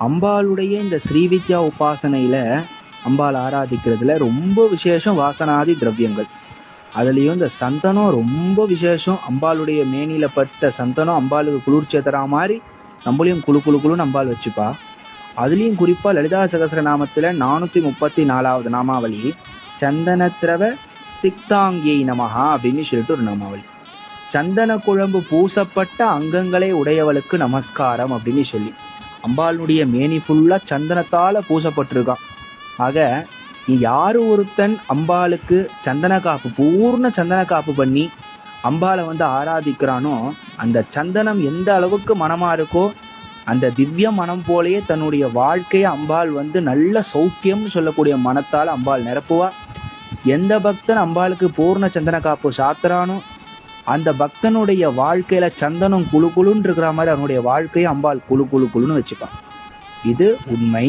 அம்பாளுடைய இந்த ஸ்ரீவித்யா உபாசனையில அம்பாள் ஆராதிக்கிறதுல ரொம்ப விசேஷம் வாசனாதி திரவியங்கள். அதுலயும் இந்த சந்தனம் ரொம்ப விசேஷம். அம்பாளுடைய மேனியில பட்ட சந்தனம் அம்பாளுக்கு குளிர்ச்சியை தரா மாதிரி நம்மளையும் குழு குழு குழுன்னு அம்பாள் வச்சுப்பா. அதுலயும் குறிப்பா லலிதா சகஸ்ரநாமத்துல 434வது நாமாவளி சந்தனத்திரவ சிக்தாங்கியை நமஹா அப்படின்னு சொல்லிட்டு ஒரு நாமாவளி. சந்தன குழம்பு பூசப்பட்ட அங்கங்களை உடையவளுக்கு நமஸ்காரம் அப்படின்னு சொல்லி அம்பாளுடைய மேனி ஃபுல்லா சந்தனத்தால பூசப்பட்டிருக்கான். ஆக யாரு ஒருத்தன் அம்பாளுக்கு சந்தன காப்பு பூர்ண சந்தன காப்பு பண்ணி அம்பாளை ஆராதிக்கிறானோ அந்த சந்தனம் எந்த அளவுக்கு மனமா இருக்கோ அந்த திவ்ய மனம் போலயே தன்னுடைய வாழ்க்கையை அம்பாள் நல்ல சௌக்கியம் சொல்லக்கூடிய மனத்தால் அம்பாள் நிரப்புவா. எந்த பக்தன் அம்பாளுக்கு பூர்ண சந்தன காப்பு சாத்துறானோ அந்த பக்தனுடைய வாழ்க்கையில சந்தனம் குழு குழுன்னு இருக்கிற மாதிரி அவனுடைய வாழ்க்கையை அம்பாள் குழு குழு குழுன்னு வச்சுப்பான். இது உண்மை.